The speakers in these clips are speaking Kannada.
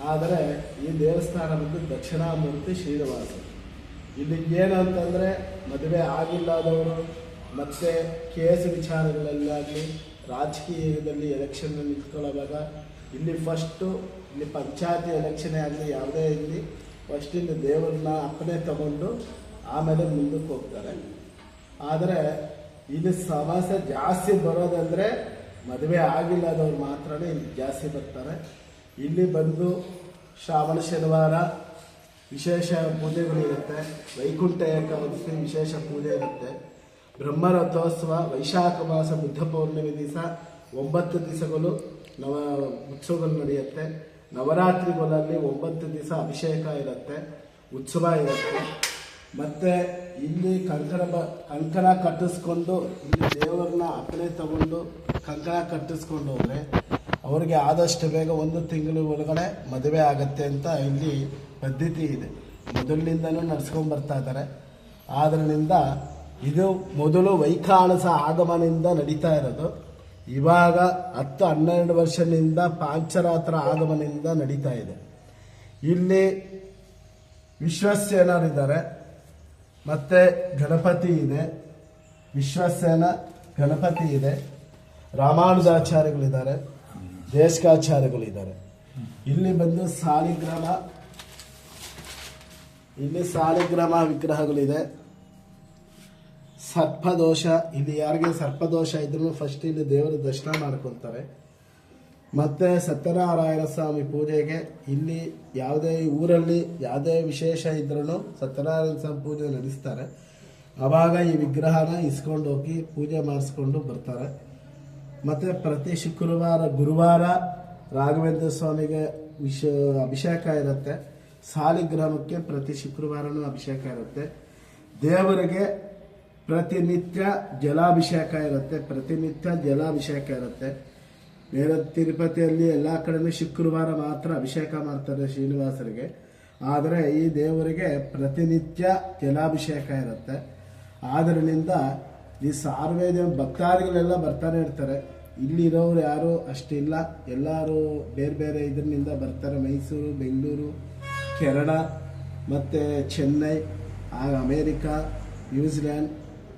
ಆದರೆ ಈ ದೇವಸ್ಥಾನ ಬಂದು ದಕ್ಷಿಣಾಮೂರ್ತಿ ಶ್ರೀನಿವಾಸ. ಇಲ್ಲಿ ಏನು ಅಂತಂದರೆ ಮದುವೆ ಆಗಿಲ್ಲದವರು ಮತ್ತು ಕೇಸ್ ವಿಚಾರಗಳಲ್ಲಾಗಲಿ ರಾಜಕೀಯದಲ್ಲಿ ಎಲೆಕ್ಷನ್ ನಿಂತ್ಕೊಳ್ಳುವಾಗ ಇಲ್ಲಿ ಫಸ್ಟು ಇಲ್ಲಿ ಪಂಚಾಯತಿ ಎಲೆಕ್ಷನ್ನೇ ಆಗಲಿ ಯಾವುದೇ ಇಲ್ಲಿ ಫಸ್ಟ್ ಇಲ್ಲಿ ದೇವರನ್ನ ಅಪ್ಪನೆ ತಗೊಂಡು ಆಮೇಲೆ ಮುಂದಕ್ಕೆ ಹೋಗ್ತಾರೆ. ಆದರೆ ಇಲ್ಲಿ ಸಮಸ್ಯೆ ಜಾಸ್ತಿ ಬರೋದಂದರೆ ಮದುವೆ ಆಗಿಲ್ಲದವ್ರು ಮಾತ್ರನೇ ಇಲ್ಲಿ ಜಾಸ್ತಿ ಬರ್ತಾರೆ. ಇಲ್ಲಿ ಬಂದು ಶ್ರಾವಣ ಶನಿವಾರ ವಿಶೇಷ ಪೂಜೆಗಳಿರುತ್ತೆ, ವೈಕುಂಠ ಏಕಾದಶಿ ವಿಶೇಷ ಪೂಜೆ ಇರುತ್ತೆ, ಬ್ರಹ್ಮರಥೋತ್ಸವ ವೈಶಾಖ ಮಾಸ ಬುದ್ಧ ಪೌರ್ಣಿಮೆ ದಿವಸ 9 ದಿವಸಗಳು ಉತ್ಸವಗಳು ನಡೆಯುತ್ತೆ. ನವರಾತ್ರಿಗಳಲ್ಲಿ 9 ದಿವಸ ಅಭಿಷೇಕ ಇರುತ್ತೆ, ಉತ್ಸವ ಇರುತ್ತೆ. ಮತ್ತು ಇಲ್ಲಿ ಕಂಕಣ ಕಟ್ಟಿಸ್ಕೊಂಡು ಇಲ್ಲಿ ದೇವರನ್ನ ಅಪ್ಪನೆ ತಗೊಂಡು ಕಂಕಣ ಕಟ್ಟಿಸ್ಕೊಂಡು ಹೋದರೆ ಅವ್ರಿಗೆ ಆದಷ್ಟು ಬೇಗ 1 ತಿಂಗಳ ಒಳಗಡೆ ಮದುವೆ ಆಗತ್ತೆ ಅಂತ ಇಲ್ಲಿ ಪದ್ಧತಿ ಇದೆ. ಮೊದಲಿನಿಂದನೂ ನಡ್ಸ್ಕೊಂಡು ಬರ್ತಾ ಇದ್ದಾರೆ. ಆದ್ದರಿಂದ ಇದು ಮೊದಲು ವೈಖಾನಸ ಆಗಮನದಿಂದ ನಡೀತಾ ಇರೋದು. ಇವಾಗ 10-12 ವರ್ಷದಿಂದ ಪಾಂಚರಾತ್ರ ಆಗಮನದಿಂದ ನಡೀತಾ ಇದೆ. ಇಲ್ಲಿ ವಿಶ್ವಸೇನರಿದ್ದಾರೆ, ಮತ್ತು ಗಣಪತಿ ಇದೆ, ವಿಶ್ವಸೇನ ಗಣಪತಿ ಇದೆ, ರಾಮಾನುಜಾಚಾರ್ಯಗಳಿದ್ದಾರೆ, ದೇಶಕಾಚಾರ್ಯಗಳಿದ್ದಾರೆ. ಇಲ್ಲಿ ಬಂದು ಸಾಲಿಗ್ರಾಮ ವಿಗ್ರಹಗಳಿದೆ. ಸರ್ಪದೋಷ, ಇಲ್ಲಿ ಯಾರಿಗೆ ಸರ್ಪದೋಷ ಇದ್ರೂ ಫಸ್ಟ್ ಇಲ್ಲಿ ದೇವರ ದರ್ಶನ ಮಾಡ್ಕೊತಾರೆ. ಮತ್ತು ಸತ್ಯನಾರಾಯಣ ಸ್ವಾಮಿ ಪೂಜೆಗೆ ಇಲ್ಲಿ ಯಾವುದೇ ಊರಲ್ಲಿ ಯಾವುದೇ ವಿಶೇಷ ಇದ್ರೂ ಸತ್ಯನಾರಾಯಣ ಸ್ವಾಮಿ ಪೂಜೆ ನಡೆಸ್ತಾರೆ. ಆವಾಗ ಈ ವಿಗ್ರಹನ ಇಸ್ಕೊಂಡು ಹೋಗಿ ಪೂಜೆ ಮಾಡಿಸ್ಕೊಂಡು ಬರ್ತಾರೆ. ಮತ್ತು ಪ್ರತಿ ಶುಕ್ರವಾರ ಗುರುವಾರ ರಾಘವೇಂದ್ರ ಸ್ವಾಮಿಗೆ ಅಭಿಷೇಕ ಇರುತ್ತೆ. ಸಾಲಿಗ್ರಾಮಕ್ಕೆ ಪ್ರತಿ ಶುಕ್ರವಾರನೂ ಅಭಿಷೇಕ ಇರುತ್ತೆ. ದೇವರಿಗೆ ಪ್ರತಿನಿತ್ಯ ಜಲಾಭಿಷೇಕ ಇರುತ್ತೆ. ಬೇರೆ ತಿರುಪತಿಯಲ್ಲಿ ಎಲ್ಲ ಕಡೆನೂ ಶುಕ್ರವಾರ ಮಾತ್ರ ಅಭಿಷೇಕ ಮಾಡ್ತಾರೆ ಶ್ರೀನಿವಾಸರಿಗೆ. ಆದರೆ ಈ ದೇವರಿಗೆ ಪ್ರತಿನಿತ್ಯ ಜಲಾಭಿಷೇಕ ಇರುತ್ತೆ. ಆದ್ದರಿಂದ ಈ ಸಾರ್ವಜನಿಕ ಭಕ್ತಾದಿಗಳೆಲ್ಲ ಬರ್ತಾನೆ ಇರ್ತಾರೆ. ಇಲ್ಲಿರೋರು ಯಾರು ಅಷ್ಟಿಲ್ಲ, ಎಲ್ಲರೂ ಬೇರೆ ಬೇರೆ ಇದರಿಂದ ಬರ್ತಾರೆ. ಮೈಸೂರು, ಬೆಂಗಳೂರು, ಕೇರಳ, ಮತ್ತು ಚೆನ್ನೈ, ಅಮೇರಿಕಾ, ನ್ಯೂಜಿಲ್ಯಾಂಡ್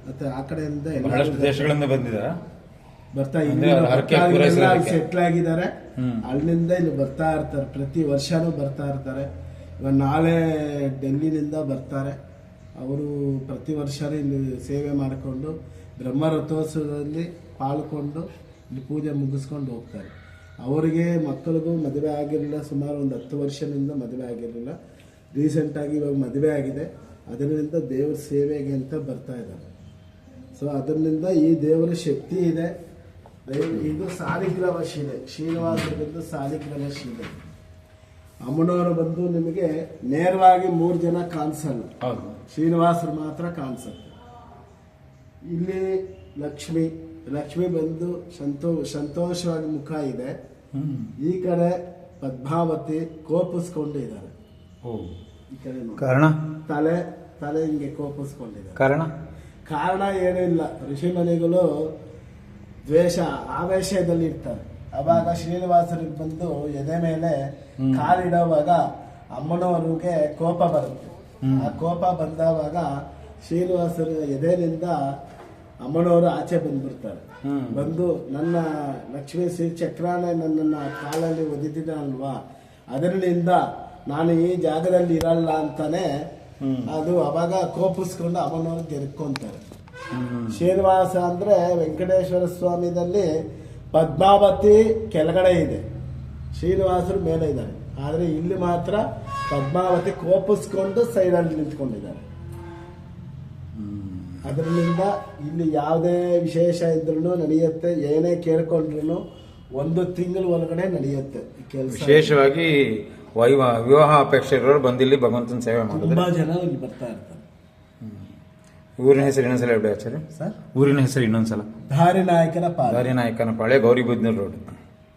ಮತ್ತು ಆ ಕಡೆಯಿಂದ ದೇಶಗಳಿಂದ ಬರ್ತಾ ಸೆಟ್ಲ್ ಆಗಿದ್ದಾರೆ. ಅಲ್ಲಿಂದ ಇಲ್ಲಿ ಬರ್ತಾ ಇರ್ತಾರೆ, ಪ್ರತಿ ವರ್ಷನೂ ಬರ್ತಾ ಇರ್ತಾರೆ. ಇವಾಗ ನಾಳೆ ಡೆಲ್ಲಿನಿಂದ ಬರ್ತಾರೆ. ಅವರು ಪ್ರತಿ ವರ್ಷನೂ ಇಲ್ಲಿ ಸೇವೆ ಮಾಡಿಕೊಂಡು ಬ್ರಹ್ಮರಥೋತ್ಸವದಲ್ಲಿ ಪಾಲ್ಗೊಂಡು ಇಲ್ಲಿ ಪೂಜೆ ಮುಗಿಸ್ಕೊಂಡು ಹೋಗ್ತಾರೆ. ಅವರಿಗೆ ಮಕ್ಕಳಿಗೂ ಮದುವೆ ಆಗಿರಲಿಲ್ಲ, ಸುಮಾರು ಒಂದು 10 ವರ್ಷದಿಂದ ಮದುವೆ ಆಗಿರಲಿಲ್ಲ. ರೀಸೆಂಟಾಗಿ ಇವಾಗ ಮದುವೆ ಆಗಿದೆ. ಅದರಿಂದ ದೇವರ ಸೇವೆಗೆ ಅಂತ ಬರ್ತಾ ಇದ್ದಾರೆ. ಸೊ ಅದರಿಂದ ಈ ದೇವರ ಶಕ್ತಿ ಇದೆ. ಇದು ಸಾಲಿಗ್ರಾಮ ಶಿಲೆ, ಶ್ರೀನಿವಾಸರಿಂದ ಸಾಲಿಗ್ರಾಮ ಶಿಲೆ. ಅಮ್ಮನವರು ಬಂದು ನಿಮಗೆ ನೇರವಾಗಿ 3 ಜನ ಕಾಣಿಸಲ್ಲ, ಶ್ರೀನಿವಾಸರು ಮಾತ್ರ ಕಾಣಿಸುತ್ತೆ. ಇಲ್ಲಿ ಲಕ್ಷ್ಮಿ ಬಂದು ಸಂತೋಷವಾಗಿ ಮುಖ ಇದೆ. ಈ ಕಡೆ ಪದ್ಮಾವತಿ ಕೋಪಿಸ್ಕೊಂಡಿದ್ದಾರೆ. ಈ ಕಡೆ ಕಾರಣ ತಲೆ ಹಿಂಗೆ ಕೋಪಿಸ್ಕೊಂಡಿದ್ದಾರೆ. ಕಾರಣ ಏನೂ ಇಲ್ಲ. ಋಷಿಮುನಿಗಳು ದ್ವೇಷ ಆವೇಶದಲ್ಲಿ ಇರ್ತಾರೆ. ಅವಾಗ ಶ್ರೀನಿವಾಸರಿಗೆ ಬಂದು ಎದೆ ಮೇಲೆ ಕಾಲಿಡುವಾಗ ಅಮ್ಮನವ್ರಿಗೆ ಕೋಪ ಬರುತ್ತೆ. ಆ ಕೋಪ ಬಂದವಾಗ ಶ್ರೀನಿವಾಸರ ಎದೆನಿಂದ ಅಮ್ಮನವರು ಆಚೆ ಬಂದ್ಬಿಡ್ತಾರೆ. ಬಂದು ನನ್ನ ಲಕ್ಷ್ಮೀ ಶ್ರೀ ಚಕ್ರಾನ ನನ್ನನ್ನು ಕಾಲಲ್ಲಿ ಒದಿದಿದ್ದಲ್ವಾ, ಅದರಿಂದ ನಾನು ಈ ಜಾಗದಲ್ಲಿ ಇರಲ್ಲ ಅಂತಾನೆ ಅದು ಅವಾಗ ಕೋಪಿಸ್ಕೊಂಡು ಅಮ್ಮನವ್ರು ಗೆರ್ಕೊಂತಾರೆ. ಶ್ರೀನಿವಾಸ ಅಂದ್ರೆ ವೆಂಕಟೇಶ್ವರ ಸ್ವಾಮಿದಲ್ಲಿ ಪದ್ಮಾವತಿ ಕೆಳಗಡೆ ಇದೆ, ಶ್ರೀನಿವಾಸರು ಮೇಲೆ ಇದ್ದಾರೆ. ಆದರೆ ಇಲ್ಲಿ ಮಾತ್ರ ಪದ್ಮಾವತಿ ಕೋಪಿಸ್ಕೊಂಡು ಸೈಡಲ್ಲಿ ನಿಂತ್ಕೊಂಡಿದ್ದಾರೆ. ಅದರಿಂದ ಇಲ್ಲಿ ಯಾವುದೇ ವಿಶೇಷ ಇದ್ರೂ ನಡೆಯುತ್ತೆ. ಏನೇ ಕೇಳ್ಕೊಂಡ್ರು 1 ತಿಂಗಳ ಒಳಗಡೆ ನಡೆಯುತ್ತೆ ಕೆಲಸ. ವಿಶೇಷವಾಗಿ ವಿವಾಹ ಅಪೇಕ್ಷೆ ಇರೋರು ಬಂದಿಲ್ಲಿ ಭಗವಂತನ ಸೇವೆ ಮಾಡೋದು ತುಂಬಾ ಜನ ಇಲ್ಲಿ ಬರ್ತಾ ಇರ್ತಾರೆ. ಊರಿನ ಹೆಸರು ಇನ್ನೊಂದ್ಸಲ ಹೇಳಿ ಆಚಾರ್ಯ ಸರ್. ಊರಿನ ಹೆಸರು ಇನ್ನೊಂದ್ಸಲ. ದಾರಿನಾಯಕನಪಾಳ್ಯ, ಗೌರಿಬಿದನೂರು ರೋಡ್,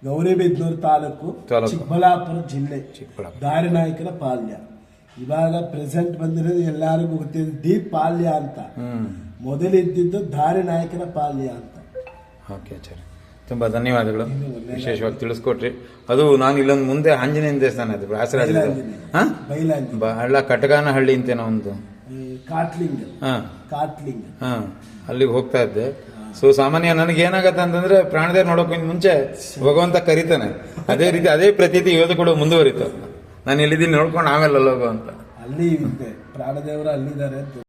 ಗೌರಿಬಿದನೂರು ತಾಲೂಕು, ಚಿಕ್ಕಬಳ್ಳಾಪುರ ಜಿಲ್ಲೆ, ದಾರಿನಾಯಕನಪಾಳ್ಯ. ಇವಾಗ ಪ್ರೆಸೆಂಟ್ ಬಂದಿರೋದು ಎಲ್ಲರಿಗೂ ಗೊತ್ತಿದೆ ದೀಪ್ ಪಾಳ್ಯ ಅಂತ. ಮೊದಲಿದ್ದಿದ್ದು ದಾರಿನಾಯಕನಪಾಳ್ಯ ಅಂತ. ಓಕೆ ಆಚಾರ್ಯ. ತುಂಬಾ ಧನ್ಯವಾದಗಳು, ವಿಶೇಷವಾಗಿ ತಿಳಿಸ್ಕೊಟ್ರಿ. ಅದು ನಾನು ಇಲ್ಲೊಂದು ಮುಂದೆ ಆಂಜನೇಯನ ದೇವಸ್ಥಾನ ಇದೆ, ವ್ಯಾಸರಾಜ ಬೈಲಾಂಜಿ ಬಹಳ ಕಟಗಾನಹಳ್ಳಿ ಅಂತೇನೋ ಒಂದು, ಕಾಟ್ಲಿಂಗ್ ಹಾ ಕಾಟ್ಲಿಂಗ್ ಹಾ, ಅಲ್ಲಿಗೆ ಹೋಗ್ತಾ ಇದ್ದೆ. ಸೊ ಸಾಮಾನ್ಯ ನನಗೆ ಏನಾಗತ್ತೆ ಅಂತಂದ್ರೆ ಪ್ರಾಣದೇವ್ರು ನೋಡೋಕ್ಕಿಂತ ಮುಂಚೆ ಭಗವಂತ ಕರೀತಾನೆ. ಅದೇ ರೀತಿ ಅದೇ ಪ್ರತೀತಿ ಇವತ್ತು ಕೂಡ ಮುಂದುವರಿತು. ನಾನು ಎಲ್ಲಿದ್ದೀನಿ ನೋಡ್ಕೊಂಡು ಆಮೇಲೆ ಅಲ್ಲೋಗೋ ಅಂತ. ಅಲ್ಲಿ ಇದೆ ಪ್ರಾಣದೇವರು ಅಲ್ಲಿದ್ದಾರೆ ಅಂತ